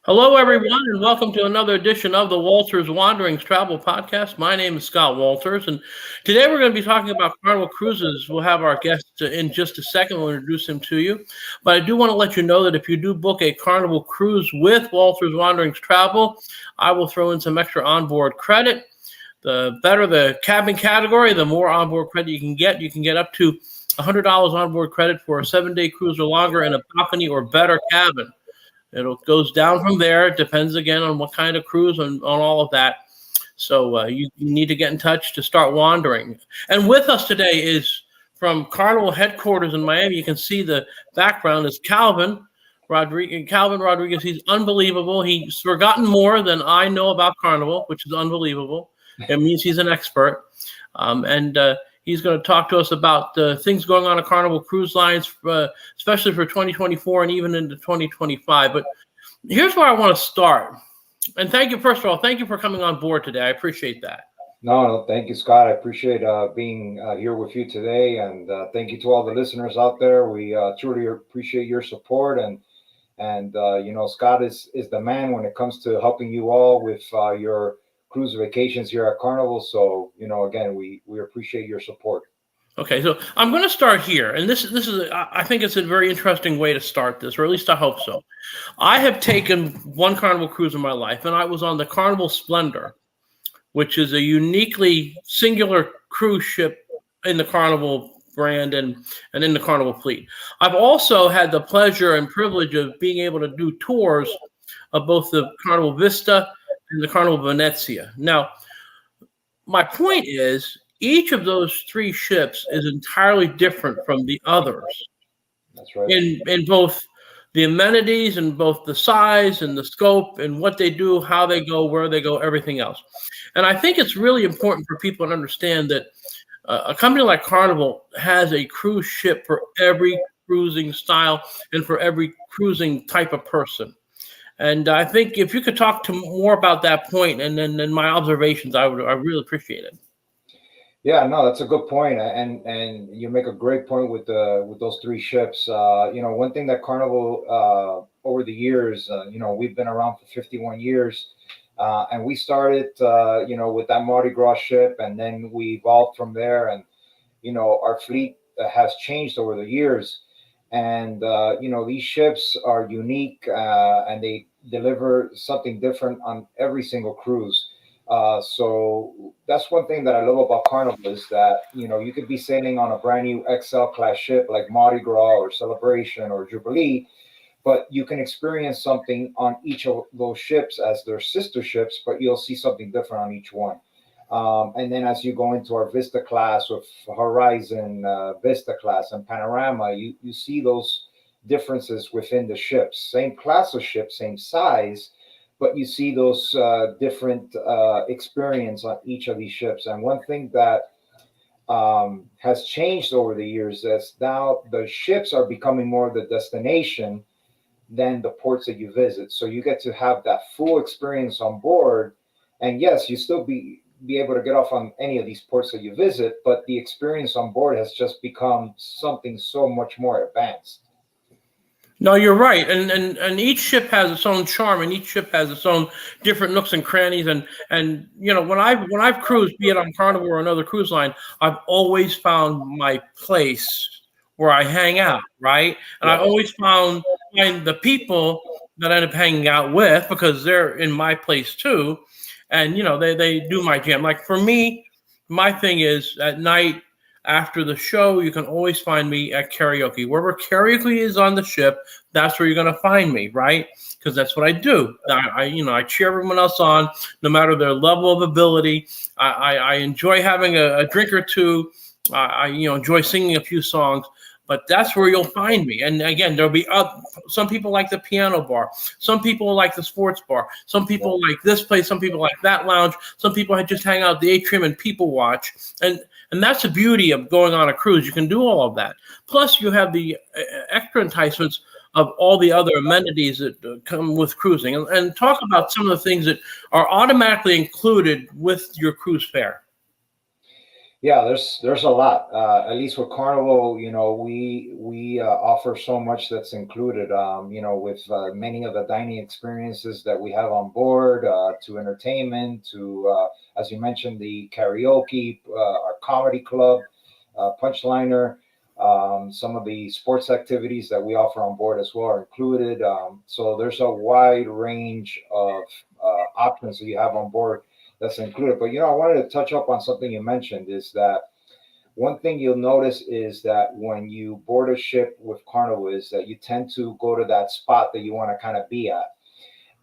Hello, everyone, and welcome to another edition of the Walters Wanderings Travel Podcast. My name is Scott Walters, and today we're going to be talking about Carnival Cruises. We'll have our guest in just a second. We'll introduce him to you. But I do want to let you know that if you do book a Carnival Cruise with Walters Wanderings Travel, I will throw in some extra onboard credit. The better the cabin category, the more onboard credit you can get. You can get up to $100 onboard credit for a 7-day cruise or longer in a balcony or better cabin. It goes down from there. It depends, again, on what kind of cruise and on all of that. So you need to get in touch to start wandering. And with us today is from Carnival headquarters in Miami. You can see the background is Calvin Rodriguez. Calvin Rodriguez, he's unbelievable. He's forgotten more than I know about Carnival, which is unbelievable. It means he's an expert. He's going to talk to us about things going on at Carnival Cruise Lines, especially for 2024 and even into 2025. But here's where I want to start. And thank you, first of all, thank you for coming on board today. I appreciate that. No, thank you, Scott. I appreciate being here with you today. And thank you to all the listeners out there. We truly appreciate your support. And Scott is the man when it comes to helping you all with your cruise vacations here at Carnival. So, again, we appreciate your support. Okay, so I'm going to start here. And this is I think it's a very interesting way to start this, or at least I hope so. I have taken one Carnival cruise in my life, and I was on the Carnival Splendor, which is a uniquely singular cruise ship in the Carnival brand and in the Carnival fleet. I've also had the pleasure and privilege of being able to do tours of both the Carnival Vista and the Carnival Venezia. Now, my point is, each of those three ships is entirely different from the others. That's right. In both the amenities and both the size and the scope and what they do, how they go, where they go, everything else. And I think it's really important for people to understand that a company like Carnival has a cruise ship for every cruising style and for every cruising type of person. And I think if you could talk to more about that point and then my observations, I really appreciate it. Yeah, no, that's a good point, and you make a great point with those three ships. One thing that Carnival over the years, we've been around for 51 years, and we started, with that Mardi Gras ship, and then we evolved from there, and our fleet has changed over the years. And these ships are unique, and they deliver something different on every single cruise. So that's one thing that I love about Carnival is that you could be sailing on a brand new XL class ship like Mardi Gras or Celebration or Jubilee, but you can experience something on each of those ships as their sister ships, but you'll see something different on each one. And then as you go into our Vista class with Horizon, Vista class, and Panorama, you see those differences within the ships. Same class of ship, same size, but you see those different experience on each of these ships. And one thing that has changed over the years is now the ships are becoming more of the destination than the ports that you visit. So you get to have that full experience on board. And yes, you still be able to get off on any of these ports that you visit, but the experience on board has just become something so much more advanced. No, you're right, and each ship has its own charm, and each ship has its own different nooks and crannies. And when I've cruised, be it on Carnival or another cruise line, I've always found my place where I hang out, right? And I always find the people that I end up hanging out with because they're in my place too. And, they do my jam. Like for me, my thing is at night after the show, you can always find me at karaoke. Wherever karaoke is on the ship, that's where you're going to find me, right? Because that's what I do. I cheer everyone else on, no matter their level of ability. I enjoy having a drink or two. I enjoy singing a few songs. But that's where you'll find me. And again, there'll be some people like the piano bar. Some people like the sports bar. Some people like this place. Some people like that lounge. Some people just hang out at the atrium and people watch. And that's the beauty of going on a cruise. You can do all of that. Plus, you have the extra enticements of all the other amenities that come with cruising. And talk about some of the things that are automatically included with your cruise fare. Yeah, there's a lot. At least with Carnival, we offer so much that's included. With many of the dining experiences that we have on board, to entertainment, to as you mentioned, the karaoke, our comedy club, Punchliner. Some of the sports activities that we offer on board as well are included. So there's a wide range of options that you have on board that's included. But I wanted to touch up on something you mentioned is that one thing you'll notice is that when you board a ship with Carnival is that you tend to go to that spot that you want to kind of be at.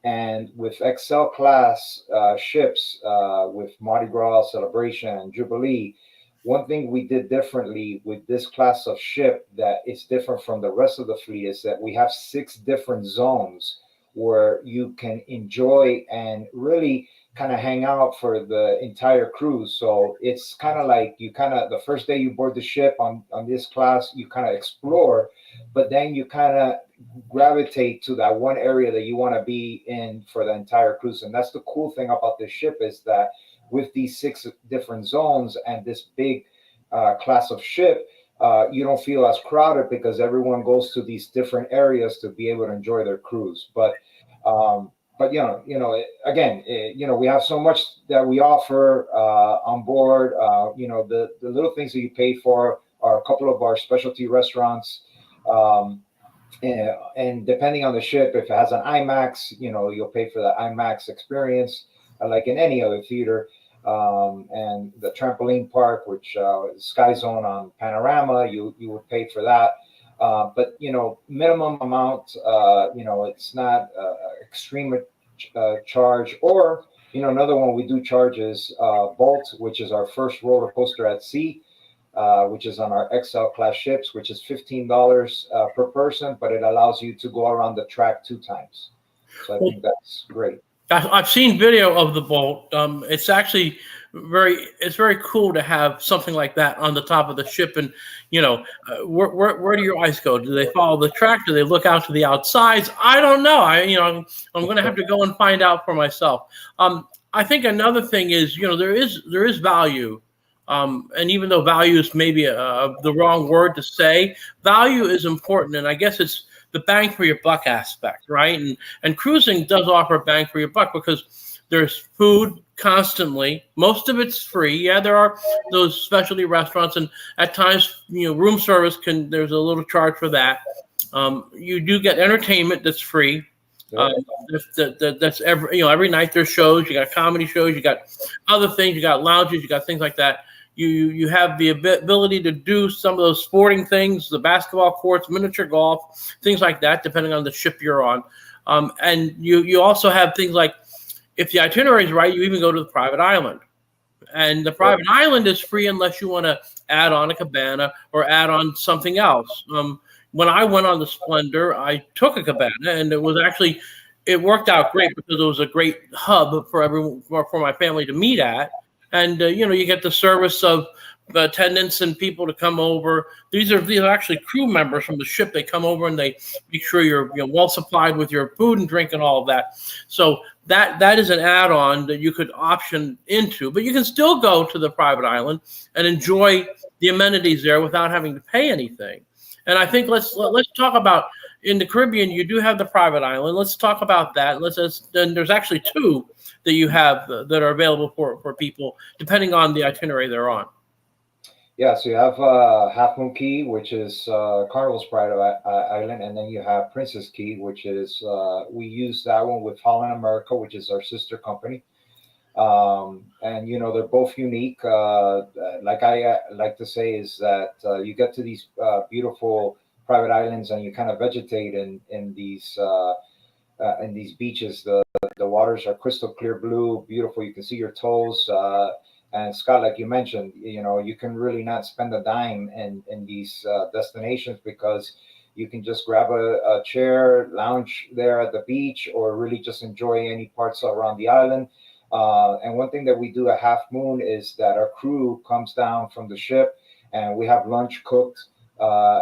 And with XL class ships, with Mardi Gras Celebration and Jubilee, one thing we did differently with this class of ship that is different from the rest of the fleet is that we have 6 different zones where you can enjoy and really kind of hang out for the entire cruise. So it's kind of like you kind of the first day you board the ship on this class, you kind of explore, but then you kind of gravitate to that one area that you want to be in for the entire cruise. And that's the cool thing about this ship is that with these 6 different zones and this big class of ship, you don't feel as crowded because everyone goes to these different areas to be able to enjoy their cruise. Um, but again, we have so much that we offer on board. The little things that you pay for are a couple of our specialty restaurants. Um, and depending on the ship, if it has an IMAX, you'll pay for the IMAX experience, like in any other theater. And the trampoline park, which Sky Zone on Panorama, you would pay for that. But minimum amount. It's not extreme charge. Or another one we do charge is Bolt, which is our first roller coaster at sea, which is on our XL class ships, which is $15 per person, but it allows you to go around the track 2 times. So I Well, think that's great. I've seen video of the boat. It's actually it's very cool to have something like that on the top of the ship. And where do your eyes go? Do they follow the track? Do they look out to the outsides? I don't know. I'm going to have to go and find out for myself. I think another thing is there is value. And even though value is maybe the wrong word to say, value is important, and I guess it's the bang for your buck aspect, right? And cruising does offer a bang for your buck because there's food constantly. Most of it's free. Yeah, there are those specialty restaurants, and at times, room service there's a little charge for that. You do get entertainment that's free. Yeah. That's every night there's shows. You got comedy shows. You got other things. You got lounges. You got things like that. You have the ability to do some of those sporting things, the basketball courts, miniature golf, things like that, depending on the ship you're on. And you also have things like, if the itinerary is right, you even go to the private island. And the private island is free unless you want to add on a cabana or add on something else. When I went on the Splendor, I took a cabana, and it worked out great because it was a great hub for everyone, for my family to meet at. And you get the service of attendants and people to come over. These are actually crew members from the ship. They come over and they make sure you're well supplied with your food and drink and all of that. So that is an add-on that you could option into, but you can still go to the private island and enjoy the amenities there without having to pay anything. And I think let's talk about, in the Caribbean, you do have the private island. Let's talk about that. Then there's actually 2 that you have that are available for people depending on the itinerary they're on. Yeah, so you have Half Moon Key, which is Carnival's private island, and then you have Princess Key, which is we use that one with Holland America, which is our sister company. And they're both unique. Like I like to say is that you get to these beautiful private islands and you kind of vegetate in these beaches. The waters are crystal clear blue, beautiful. You can see your toes. And Scott, like you mentioned, you can really not spend a dime in these destinations because you can just grab a chair, lounge there at the beach, or really just enjoy any parts around the island. And one thing that we do at Half Moon is that our crew comes down from the ship and we have lunch cooked,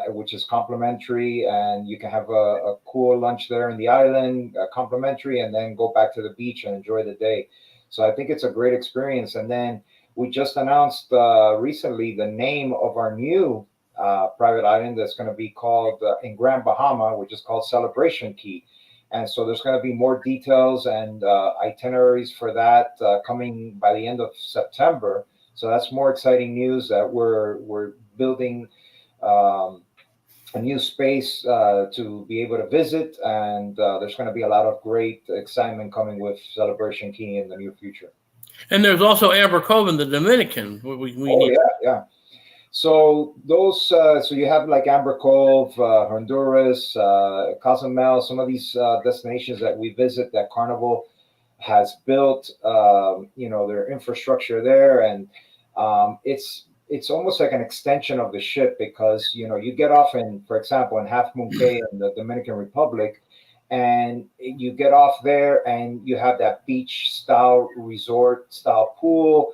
which is complimentary. And you can have a cool lunch there in the island, complimentary, and then go back to the beach and enjoy the day. So I think it's a great experience. And then we just announced recently the name of our new private island that's going to be called in Grand Bahama, which is called Celebration Key. And so there's going to be more details and itineraries for that coming by the end of September. So that's more exciting news that we're building a new space to be able to visit, and there's going to be a lot of great excitement coming with Celebration Key in the near future. And there's also Amber Cove in the Dominican. We Oh need. yeah, yeah. So those, so you have like Amber Cove, Honduras, Cozumel, some of these destinations that we visit that Carnival has built, their infrastructure there, and it's almost like an extension of the ship because you get off in, for example, in Half Moon Cay in the Dominican Republic, and you get off there and you have that beach style resort style pool.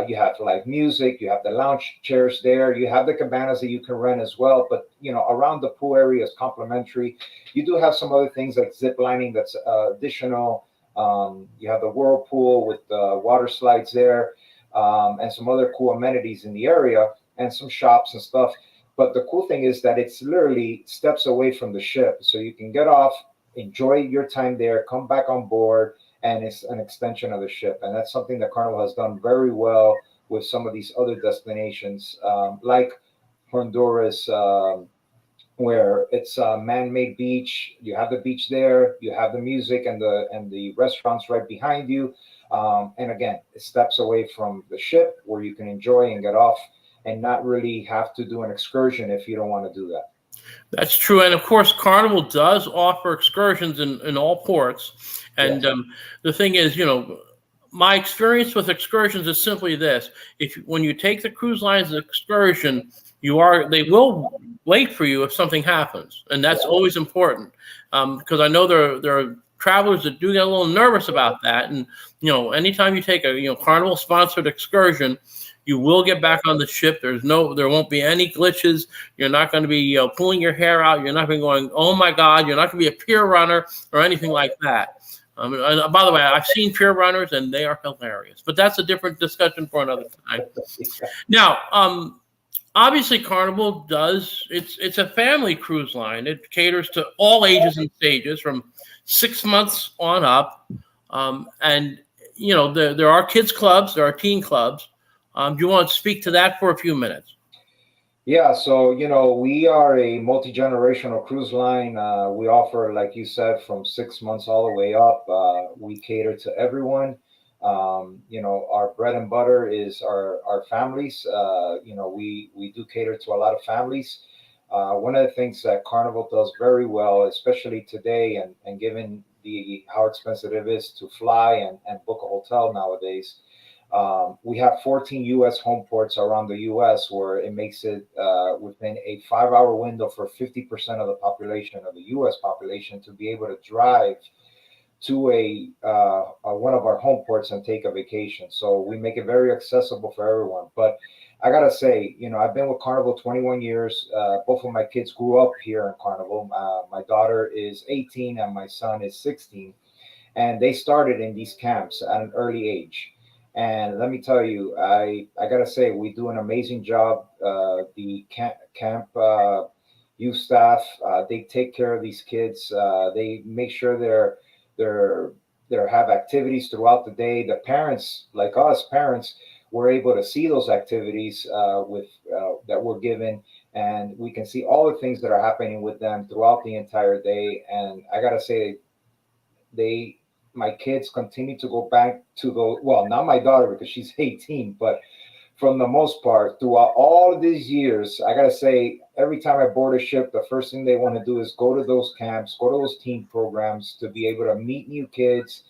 You have live music, you have the lounge chairs there, you have the cabanas that you can rent as well. But around the pool area is complimentary. You do have some other things like zip lining that's additional. You have the whirlpool with the water slides there, and some other cool amenities in the area, and some shops and stuff. But the cool thing is that it's literally steps away from the ship, so you can get off, enjoy your time there, come back on board, and it's an extension of the ship. And that's something that Carnival has done very well with some of these other destinations, like Honduras, where it's a man-made beach. You have the beach there, you have the music and the restaurants right behind you. And again, it steps away from the ship where you can enjoy and get off and not really have to do an excursion if you don't want to do that. That's true. And of course, Carnival does offer excursions in all ports. And Yes. the thing is, my experience with excursions is simply this: when you take the cruise line's excursion, they will wait for you if something happens, and that's always important because I know there are travelers that do get a little nervous about that. And anytime you take a Carnival sponsored excursion, you will get back on the ship. There won't be any glitches. You're not going to be pulling your hair out. You're not going to be going, oh my God. You're not going to be a pier runner or anything like that. And by the way, I've seen pier runners and they are hilarious, but that's a different discussion for another time. Now, obviously Carnival it's a family cruise line. It caters to all ages and stages from 6 months on up. And there are kids clubs, there are teen clubs. Do you want to speak to that for a few minutes? Yeah, so we are a multi-generational cruise line. We offer, like you said, from 6 months all the way up. We cater to everyone. Our bread and butter is our families. We do cater to a lot of families. One of the things that Carnival does very well, especially today, and given how expensive it is to fly and book a hotel nowadays. We have 14 U.S. home ports around the U.S. where it makes it within a 5-hour window for 50% of the population of the U.S. population to be able to drive to one of our home ports and take a vacation. So we make it very accessible for everyone. But I gotta say, I've been with Carnival 21 years. Both of my kids grew up here in Carnival. My daughter is 18 and my son is 16, and they started in these camps at an early age. And let me tell you, I gotta say, we do an amazing job. The camp youth staff, they take care of these kids. They make sure they have activities throughout the day. The parents, like us parents, we're able to see those activities with that we're given, and we can see all the things that are happening with them throughout the entire day. And I gotta say, my kids continue to go back to well, not my daughter because she's 18, but from the most part, throughout all of these years, I gotta say, every time I board a ship, the first thing they want to do is go to those camps, go to those teen programs to be able to meet new kids,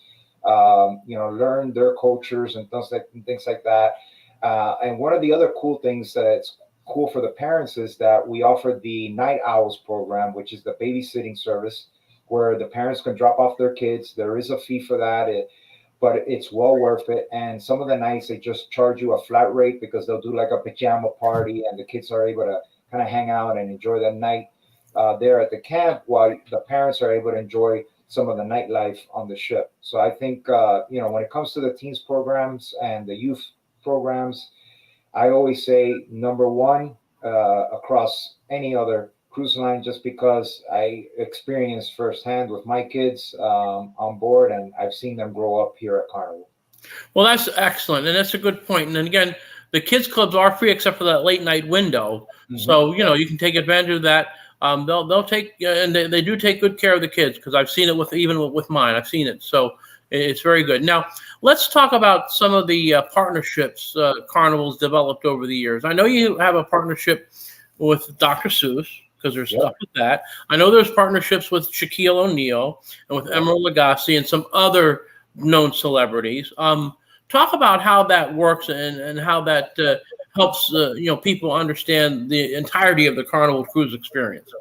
learn their cultures and things like that. And one of the other cool things that's cool for the parents is that we offer the Night Owls program, which is the babysitting service where the parents can drop off their kids. There is a fee for that, but it's well worth it. And some of the nights they just charge you a flat rate because they'll do like a pajama party, and the kids are able to kind of hang out and enjoy the night there at the camp, while the parents are able to enjoy some of the nightlife on the ship. So I think when it comes to the teens programs and the youth programs. I always say number one across any other cruise line, just because I experienced firsthand with my kids on board, and I've seen them grow up here at Carnival. Well, that's excellent, and that's a good point. And then again, the kids clubs are free except for that late night window, Hmm. so you can take advantage of that. They'll take and they do take good care of the kids, because I've seen it with mine. I've seen it, so it's very good. Now let's talk about some of the partnerships Carnival's developed over the years. I know you have a partnership with Dr. Seuss, because there's Yep. stuff with that. I know there's partnerships with Shaquille O'Neal and with Yep. Emerald Lagasse and some other known celebrities. Talk about how that works, and how that helps people understand the entirety of the Carnival cruise experience.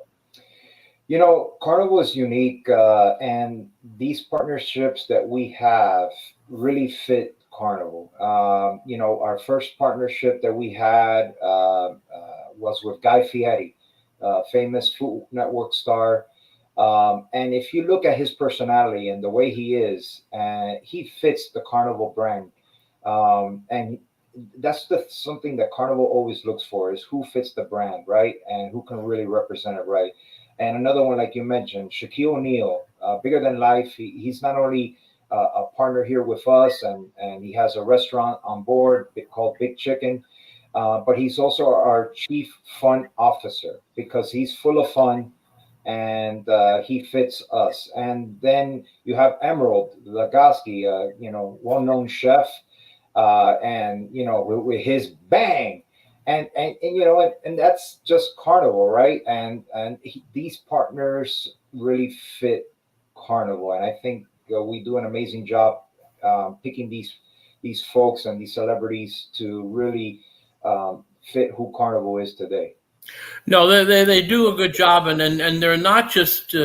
Carnival is unique, and these partnerships that we have really fit Carnival. Our first partnership that we had was with Guy Fieri, famous Food Network star. And if you look at his personality and the way he is, he fits the Carnival brand. And that's something that Carnival always looks for, is who fits the brand, right? And who can really represent it right. And another one, like you mentioned, Shaquille O'Neal, bigger than life. He's not only a partner here with us, and he has a restaurant on board called Big Chicken, but he's also our chief fun officer, because he's full of fun, and he fits us. And then you have Emerald Lagasse, well-known chef, and with his bang, and that's just Carnival, right? And these partners really fit Carnival, and I think we do an amazing job picking these folks and these celebrities to really fit who Carnival is today. No, they do a good job, and they're not just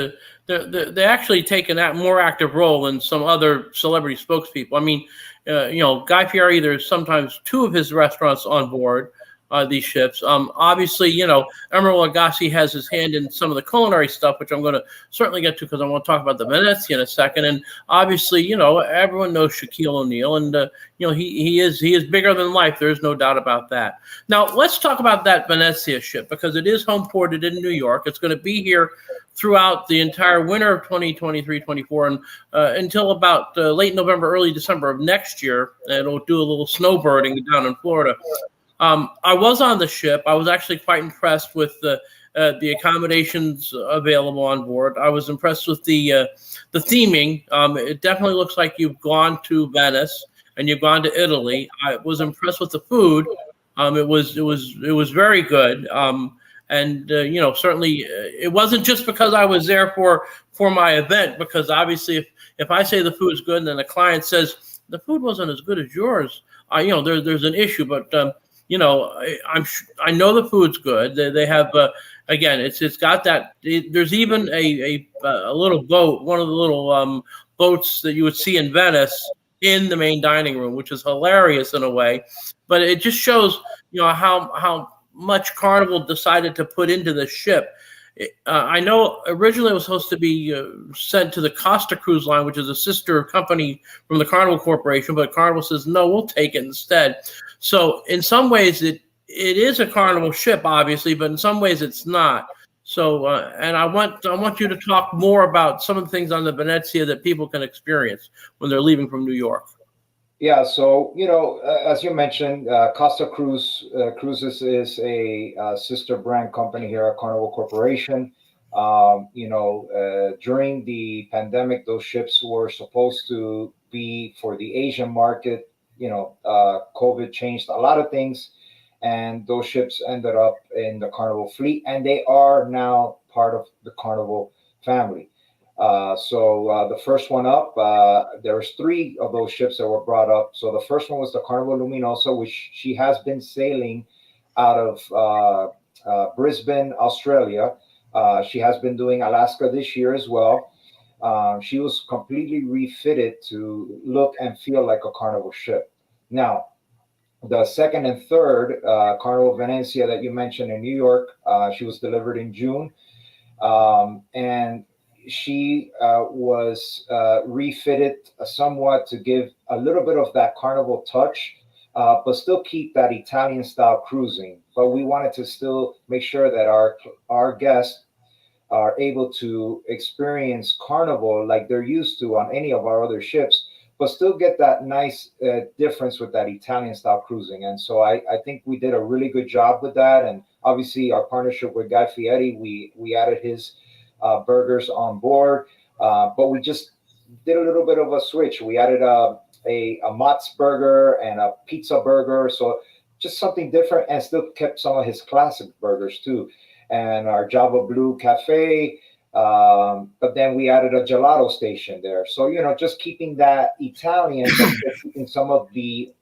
they actually take a more active role than some other celebrity spokespeople. I mean, Guy Fieri, there's sometimes two of his restaurants on board these ships. Obviously, Emerald Lagasse has his hand in some of the culinary stuff, which I'm going to certainly get to, because I want to talk about the Venezia in a second. And obviously, everyone knows Shaquille O'Neal, and he is bigger than life. There's no doubt about that. Now let's talk about that Venezia ship, because it is home ported in New York. It's going to be here throughout the entire winter of 2023-24, and until about late November, early December of next year. And it'll do a little snowbirding down in Florida. I was on the ship. I was actually quite impressed with the accommodations available on board. I was impressed with the theming. It definitely looks like you've gone to Venice and you've gone to Italy. I was impressed with the food. It was very good. And certainly it wasn't just because I was there for my event, because obviously if I say the food's good and then the client says the food wasn't as good as yours, there's an issue. But I know the food's good. They have again, it's got that. There's even a little boat, one of the little boats that you would see in Venice, in the main dining room, which is hilarious in a way. But it just shows how much Carnival decided to put into the ship. I know originally it was supposed to be sent to the Costa Cruise Line, which is a sister company from the Carnival Corporation, but Carnival says, no, we'll take it instead. So in some ways it is a Carnival ship, obviously, but in some ways it's not. So and I want you to talk more about some of the things on the Venezia that people can experience when they're leaving from New York. Yeah, so as you mentioned, Costa Cruises is a sister brand company here at Carnival Corporation. During the pandemic, those ships were supposed to be for the Asian market. COVID changed a lot of things, and those ships ended up in the Carnival fleet, and they are now part of the Carnival family. So the first one up, there's three of those ships that were brought up. So the first one was the Carnival Luminosa, which she has been sailing out of Brisbane, Australia. She has been doing Alaska this year as well. She was completely refitted to look and feel like a Carnival ship. Now, the second and third Carnival Venezia that you mentioned in New York, she was delivered in June. And she was refitted somewhat to give a little bit of that Carnival touch. but still keep that Italian style cruising. But we wanted to still make sure that our guests are able to experience Carnival like they're used to on any of our other ships, but still get that nice difference with that Italian style cruising. And so I think we did a really good job with that. And obviously, our partnership with Guy Fieri, we added his burgers on board, but we just did a little bit of a switch. We added a Mott's burger and a pizza burger, so just something different, and still kept some of his classic burgers too, and our Java Blue Cafe. But then we added a gelato station there, so just keeping that Italian, but still keeping some of the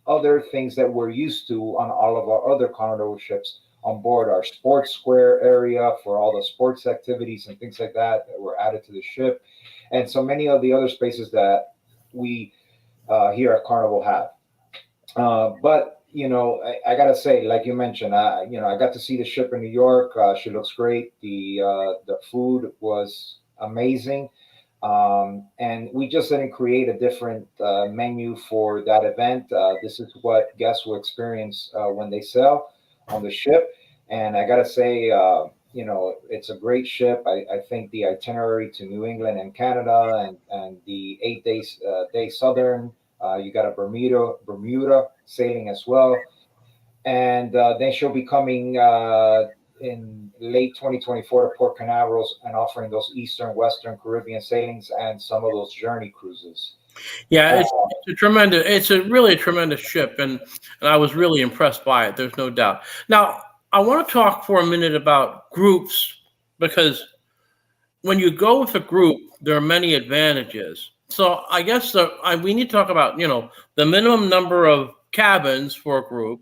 other things that we're used to on all of our other Carnival ships on board. Our sports square area for all the sports activities and things like that were added to the ship, and so many of the other spaces that we here at Carnival have. But I gotta say, like you mentioned, I got to see the ship in New York. She looks great. The food was amazing, and we just didn't create a different menu for that event. This is what guests will experience when they sail on the ship, and I gotta say, it's a great ship. I think the itinerary to New England and Canada, and the 8 days day southern. You got a Bermuda sailing as well, and then she'll be coming in late 2024 to Port Canaveral and offering those Eastern, Western Caribbean sailings and some of those journey cruises. Yeah, it's really a tremendous ship, and I was really impressed by it. There's no doubt. Now, I want to talk for a minute about groups, because when you go with a group, there are many advantages. So I guess we need to talk about, the minimum number of cabins for a group.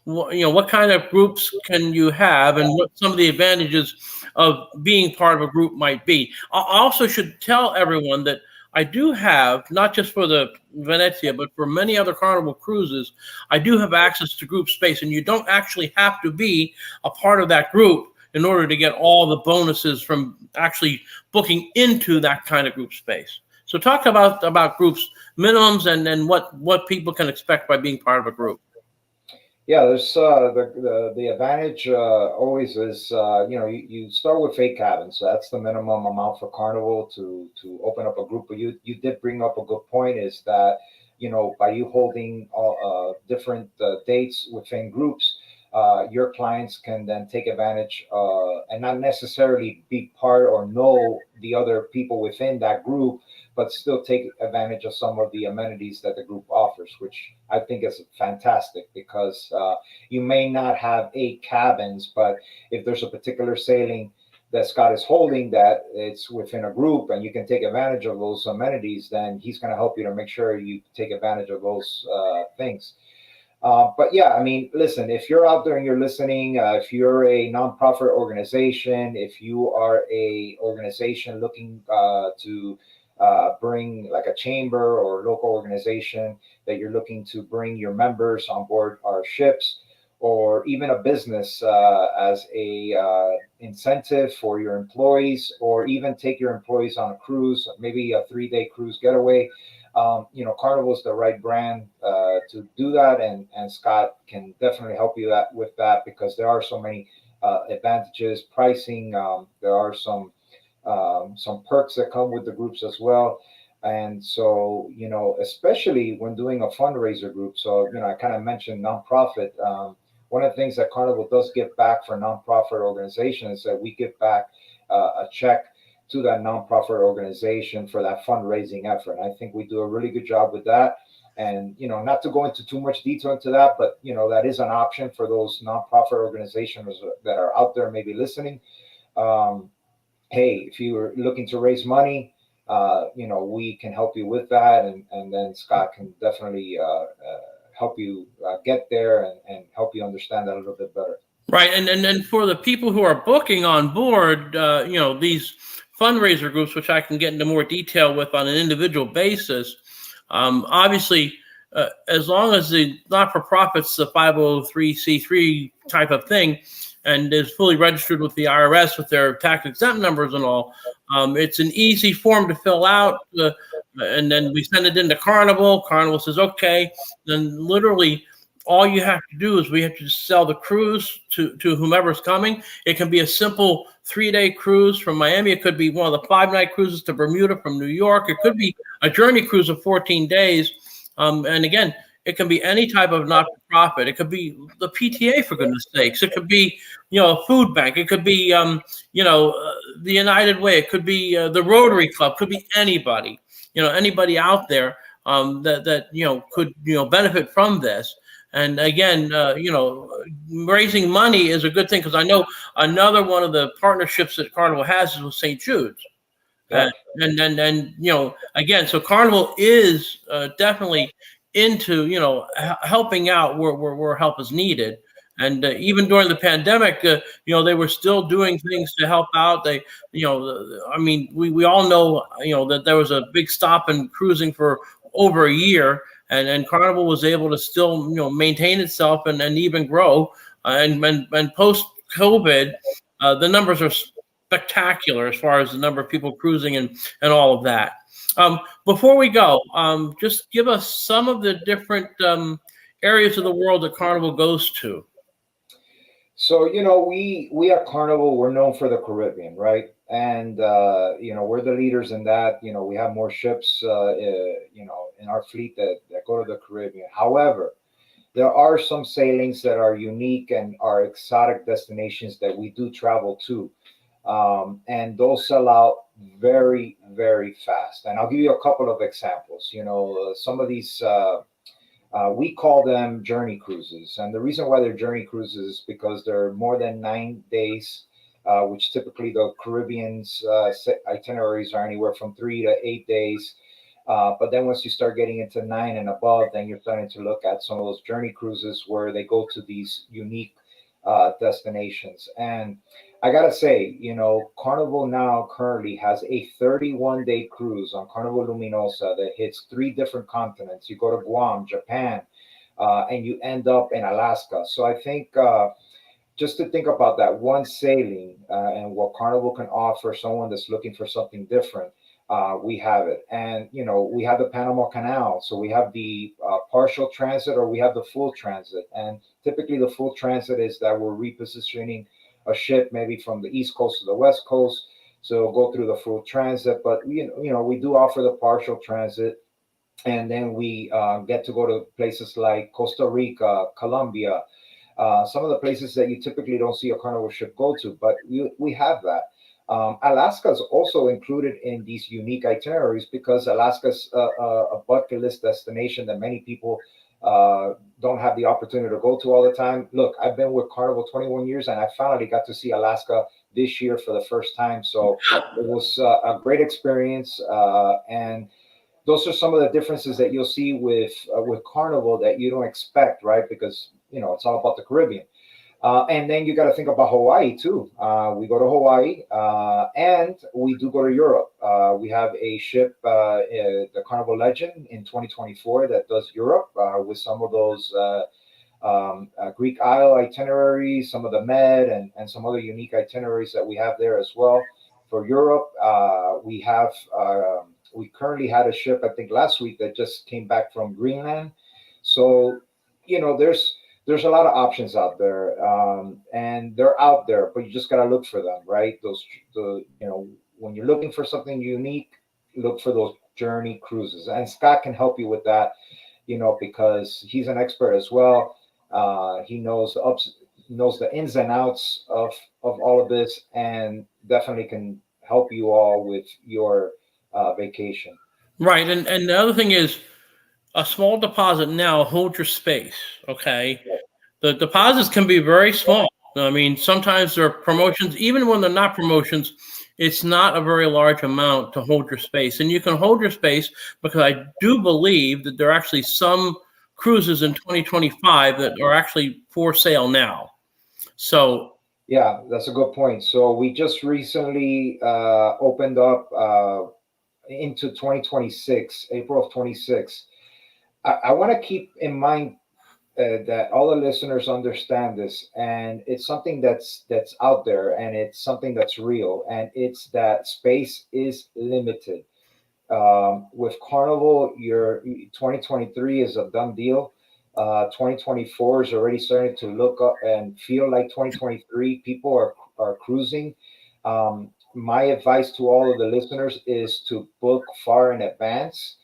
What kind of groups can you have, and what some of the advantages of being part of a group might be. I also should tell everyone that I do have, not just for the Venezia, but for many other Carnival cruises, I do have access to group space, and you don't actually have to be a part of that group in order to get all the bonuses from actually booking into that kind of group space. So talk about groups, minimums, and then what people can expect by being part of a group. Yeah, there's the advantage always is you start with 8 cabins, so that's the minimum amount for Carnival to open up a group. But you did bring up a good point, is that by you holding different dates within groups, your clients can then take advantage and not necessarily be part or know the other people within that group, but still take advantage of some of the amenities that the group offers, which I think is fantastic, because you may not have 8 cabins, but if there's a particular sailing that Scott is holding that it's within a group and you can take advantage of those amenities, then he's going to help you to make sure you take advantage of those things. But yeah, I mean, listen, if you're out there and you're listening, if you're a nonprofit organization, if you are a organization looking to bring, like a chamber or local organization that you're looking to bring your members on board our ships, or even a business as a incentive for your employees, or even take your employees on a cruise, maybe a 3-day cruise getaway. Carnival is the right brand to do that, and Scott can definitely help you with that, because there are so many advantages, pricing. There are some perks that come with the groups as well, and so especially when doing a fundraiser group. So I kind of mentioned nonprofit. One of the things that Carnival does give back for nonprofit organizations is that we give back a check to that nonprofit organization for that fundraising effort. And I think we do a really good job with that. And, not to go into too much detail into that, but, that is an option for those nonprofit organizations that are out there maybe listening. Hey, if you are looking to raise money, we can help you with that. And then Scott can definitely help you get there and help you understand that a little bit better. Right. And for the people who are booking on board, these fundraiser groups, which I can get into more detail with on an individual basis. Obviously, as long as the not-for-profit's the 503c3 type of thing and is fully registered with the IRS with their tax-exempt numbers and all, it's an easy form to fill out. and then we send it into Carnival. Carnival says okay. Then literally all you have to do is we have to just sell the cruise to whomever's coming. It can be a simple 3-day cruise from Miami. It could be one of the 5-night cruises to Bermuda from New York. It could be a journey cruise of 14 days. And again, it can be any type of not-for-profit. It could be the PTA, for goodness sakes. It could be, a food bank. It could be, the United Way. It could be the Rotary Club. It could be anybody. Anybody out there that could benefit from this. And again, raising money is a good thing, because I know another one of the partnerships that Carnival has is with St. Jude's. Yeah. And again, so Carnival is definitely into helping out where help is needed. And even during the pandemic, they were still doing things to help out. They, I mean, we all know, that there was a big stop in cruising for over a year, and Carnival was able to still, maintain itself and even grow. And post COVID, the numbers are spectacular as far as the number of people cruising and all of that. Before we go, just give us some of the different areas of the world that Carnival goes to. So, we at Carnival, we're known for the Caribbean, right? And, we're the leaders in that. We have more ships, in our fleet that go to the Caribbean. However, there are some sailings that are unique and are exotic destinations that we do travel to. And those sell out very, very fast. And I'll give you a couple of examples. Some of these, we call them journey cruises. And the reason why they're journey cruises is because they're more than 9 days, which typically the Caribbean's itineraries are anywhere from 3 to 8 days. But then once you start getting into 9 and above, then you're starting to look at some of those journey cruises where they go to these unique destinations. And I gotta say, Carnival now currently has a 31-day cruise on Carnival Luminosa that hits 3 different continents. You go to Guam, Japan, and you end up in Alaska. So I think just to think about that one sailing and what Carnival can offer someone that's looking for something different, we have it. And, we have the Panama Canal. So we have the partial transit, or we have the full transit. And typically the full transit is that we're repositioning a ship maybe from the East Coast to the West Coast. So go through the full transit. But, we do offer the partial transit. And then we get to go to places like Costa Rica, Colombia, some of the places that you typically don't see a Carnival ship go to. But we have that. Alaska is also included in these unique itineraries because Alaska's a bucket list destination that many people don't have the opportunity to go to all the time. Look, I've been with Carnival 21 years, and I finally got to see Alaska this year for the first time. So it was a great experience. And those are some of the differences that you'll see with Carnival that you don't expect, right? Because, it's all about the Caribbean. And then you got to think about Hawaii too. We go to Hawaii, and we do go to Europe. We have a ship, the Carnival Legend, in 2024 that does Europe with some of those Greek Isle itineraries, some of the Med, and some other unique itineraries that we have there as well. For Europe, we currently had a ship, I think last week, that just came back from Greenland. So, there's a lot of options out there, and they're out there, but you just got to look for them, right? When you're looking for something unique, look for those journey cruises. And Scott can help you with that, because he's an expert as well. He knows the ins and outs of all of this, and definitely can help you all with your vacation. Right. And the other thing is, a small deposit now holds your space. Okay. The deposits can be very small. I mean, sometimes there are promotions, even when they're not promotions, it's not a very large amount to hold your space. And you can hold your space because I do believe that there are actually some cruises in 2025 that are actually for sale now. So yeah, that's a good point. So we just recently opened up into 2026, April of 26. I want to keep in mind that all the listeners understand this, and it's something that's out there, and it's something that's real, and it's that space is limited. With Carnival, your 2023 is a done deal. 2024 is already starting to look up and feel like 2023. People are cruising. My advice to all of the listeners is to book far in advance.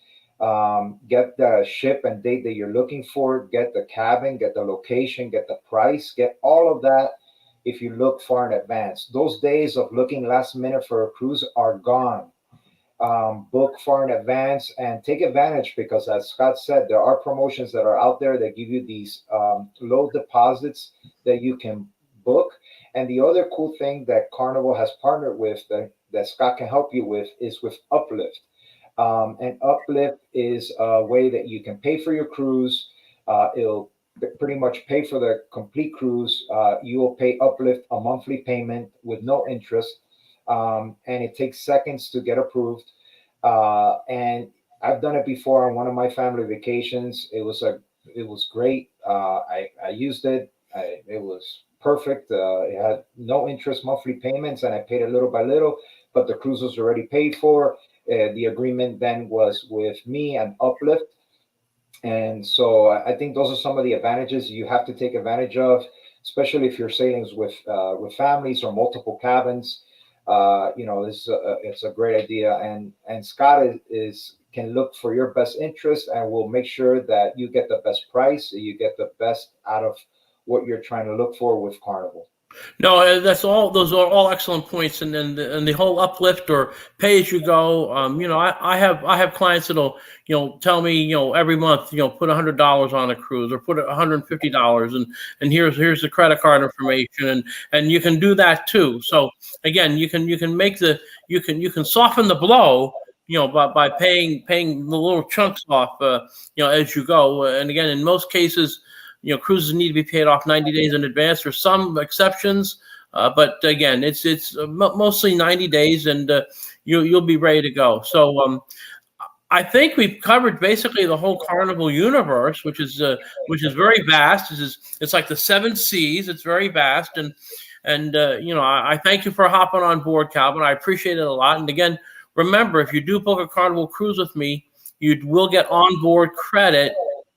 Get the ship and date that you're looking for, get the cabin, get the location, get the price, get all of that if you look far in advance. Those days of looking last minute for a cruise are gone. Book far in advance and take advantage, because as Scott said, there are promotions that are out there that give you these low deposits that you can book. And the other cool thing that Carnival has partnered with, that Scott can help you with, is with Uplift. And Uplift is a way that you can pay for your cruise. It'll pretty much pay for the complete cruise. You will pay Uplift a monthly payment with no interest, and it takes seconds to get approved. And I've done it before on one of my family vacations. It was great. I used it. It was perfect. It had no interest monthly payments, and I paid it little by little. But the cruise was already paid for. The agreement then was with me and Uplift. And so I think those are some of the advantages you have to take advantage of, especially if you're sailing with families or multiple cabins. This is it's a great idea, and Scott is can look for your best interest and will make sure that you get the best price, you get the best out of what you're trying to look for with Carnival. No, that's all. Those are all excellent points, and then the whole uplift or pay as you go. I have clients that'll tell me every month put $100 on a cruise or put $150, and here's the credit card information, and you can do that too. So again, you can make you can soften the blow by paying the little chunks off as you go. And again, in most cases, cruises need to be paid off 90 days in advance. There's some exceptions, but again, it's mostly 90 days, and you'll be ready to go. So I think we've covered basically the whole Carnival universe, which is very vast. It's like the seven seas. It's very vast, and I thank you for hopping on board, Calvin. I appreciate it a lot. And again, remember, if you do book a Carnival cruise with me, you will get onboard credit.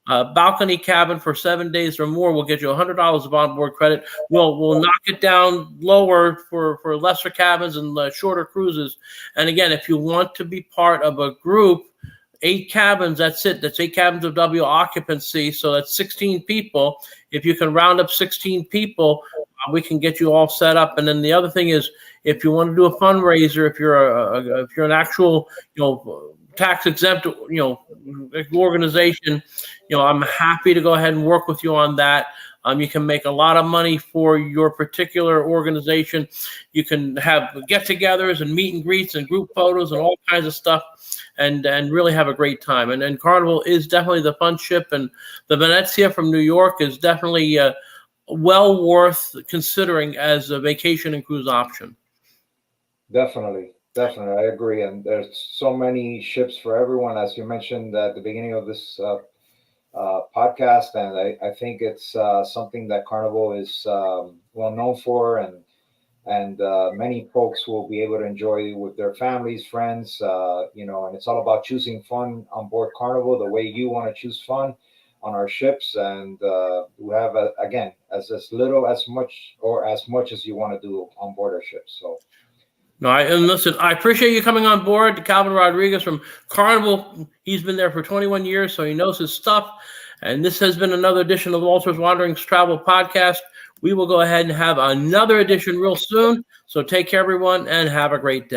Balcony cabin for 7 days or more will get you $100 of onboard credit. We'll knock it down lower for lesser cabins and shorter cruises. And again, if you want to be part of a group, 8 cabins, that's it. That's 8 cabins of W occupancy. So that's 16 people. If you can round up 16 people, we can get you all set up. And then the other thing is, if you want to do a fundraiser, if you're an actual, tax exempt, organization, I'm happy to go ahead and work with you on that. You can make a lot of money for your particular organization. You can have get-togethers and meet and greets and group photos and all kinds of stuff, and really have a great time. And Carnival is definitely the fun ship, and the Venezia from New York is definitely well worth considering as a vacation and cruise option. Definitely. Definitely, I agree. And there's so many ships for everyone, as you mentioned at the beginning of this podcast. And I think it's something that Carnival is well known for, and many folks will be able to enjoy with their families, friends. And it's all about choosing fun on board Carnival the way you want to choose fun on our ships. And we have again as little as much or as much as you want to do on board our ships. So. No, and listen, I appreciate you coming on board. Calvin Rodriguez from Carnival. He's been there for 21 years, so he knows his stuff. And this has been another edition of the Walter's Wanderings Travel Podcast. We will go ahead and have another edition real soon. So take care, everyone, and have a great day.